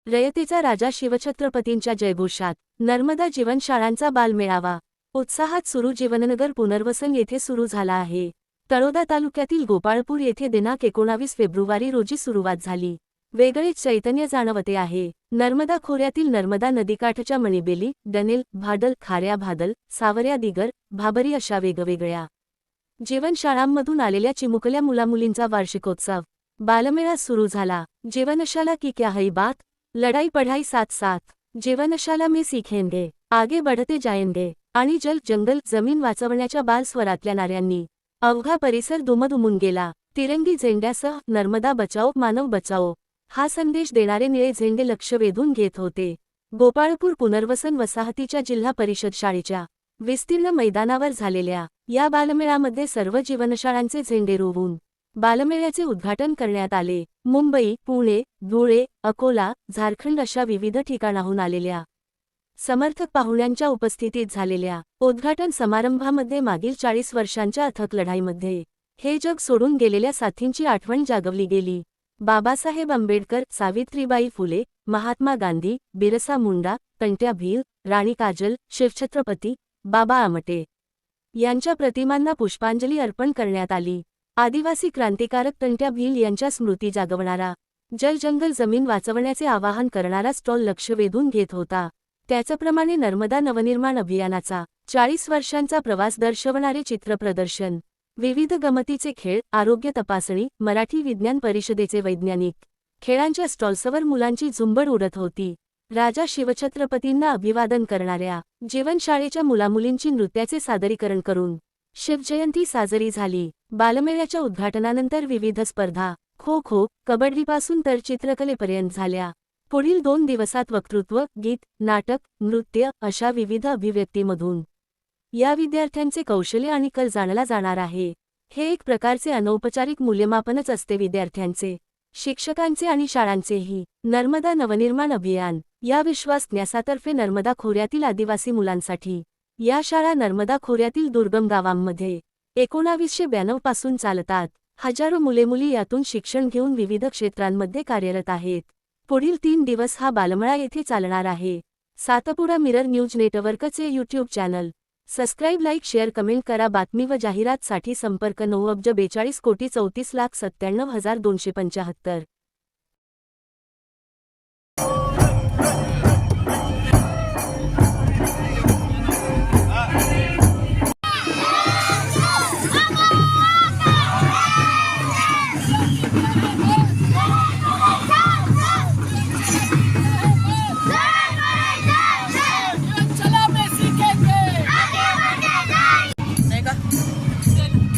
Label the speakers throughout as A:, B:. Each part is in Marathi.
A: रयतेचा राजा शिवछत्रपतींच्या जयघोषात नर्मदा जीवनशाळांचा बालमेळावा उत्साहात सुरू. जीवननगर पुनर्वसन येथे सुरू झाला आहे. तळोदा तालुक्यातील गोपाळपूर येथे दिनांक 19 फेब्रुवारी रोजी सुरुवात झाली. वेगळेच चैतन्य जाणवते आहे. नर्मदा खोऱ्यातील नर्मदा नदीकाठच्या मणिबेली, डनेल, भाडल, खाऱ्या भादल, सावऱ्या दिगर, भाबरी अशा वेगवेगळ्या जीवनशाळांमधून आलेल्या चिमुकल्या मुलामुलींचा वार्षिकोत्सव बालमेळा सुरू झाला. जीवनशाला की क्या है बात, लढाई पढ़ाई साथ साथ, जीवनशाला में सीखेंगे, आगे बढ़ते जाएंगे आणि जल जंगल जमीन वाचवण्याच्या बालस्वरातल्या नाऱ्यांनी अवघा परिसर दुमदुमून गेला. तिरंगी झेंड्यासह नर्मदा बचाओ मानव बचाओ हा संदेश देणारे निळे झेंडे लक्ष वेधून घेत होते. गोपाळपूर पुनर्वसन वसाहतीच्या जिल्हा परिषद शाळेच्या विस्तीर्ण मैदानावर झालेल्या या बालमेळ्यामध्ये सर्व जीवनशाळांचे झेंडे रोवून बालमेळ्याचे उद्घाटन करण्यात आले. मुंबई, पुणे, धुळे, अकोला, झारखंड अशा विविध ठिकाणाहून आलेल्या समर्थक पाहुण्यांच्या उपस्थितीत झालेल्या उद्घाटन समारंभामध्ये मागील 40 वर्षांच्या अथक लढाईमध्ये हे जग सोडून गेलेल्या साथींची आठवण जागवली गेली. बाबासाहेब आंबेडकर, सावित्रीबाई फुले, महात्मा गांधी, बिरसा मुंडा, तंट्या भील, राणी काजल, शिवछत्रपती, बाबा आमटे यांच्या प्रतिमांना पुष्पांजली अर्पण करण्यात आली. आदिवासी क्रांतिकारक तंट्या भील यांच्या स्मृती जागवणारा जल जंगल जमीन वाचवण्याचे आवाहन करणारा स्टॉल लक्ष वेधून घेत होता. त्याचप्रमाणे नर्मदा नवनिर्माण अभियानाचा 40 वर्षांचा प्रवास दर्शवणारे चित्रप्रदर्शन, विविध गमतीचे खेळ, आरोग्य तपासणी, मराठी विज्ञान परिषदेचे वैज्ञानिक खेळांच्या स्टॉल्सवर मुलांची झुंबड उडत होती. राजा शिवछत्रपतींना अभिवादन करणाऱ्या जीवनशाळेच्या मुलामुलींची नृत्याचे सादरीकरण करून शिवजयंती साजरी झाली. बालमेळ्याच्या उद्घाटनानंतर विविध स्पर्धा खो खो, कबड्डीपासून तर चित्रकलेपर्यंत झाल्या. पुढील 2 दिवसात वक्तृत्व, गीत, नाटक, नृत्य अशा विविध अभिव्यक्तीमधून या विद्यार्थ्यांचे कौशल्य आणि कल जाणला जाणार आहे. हे एक प्रकारचे अनौपचारिक मूल्यमापनच असते विद्यार्थ्यांचे, शिक्षकांचे आणि शाळांचेही. नर्मदा नवनिर्माण अभियान या विश्वास न्यासातर्फे नर्मदा खोऱ्यातील आदिवासी मुलांसाठी या शाळा नर्मदा खोऱ्यातील दुर्गम गावांमध्ये 1992 पासून चालतात. हजारो मुले-मुली यातून शिक्षण घेऊन विविध क्षेत्रांमध्ये कार्यरत आहेत. पुढील 3 दिवस हा बालमेळा येथे चालणार आहे. सातपुडा मिरर न्यूज नेटवर्कचे YouTube channel subscribe, like, share, comment करा. बातमी व जाहिरातसाठी संपर्क 9,42,34,97,275.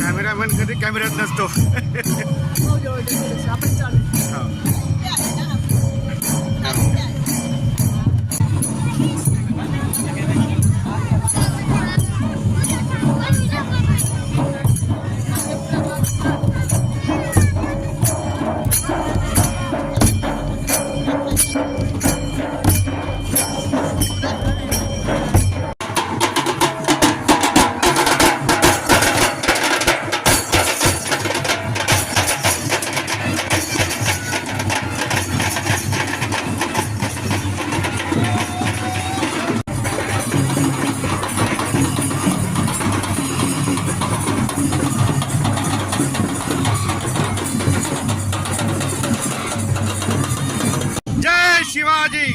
B: कॅमेरामॅन कधी कॅमेऱ्यात नसतो. जय शिवाजी.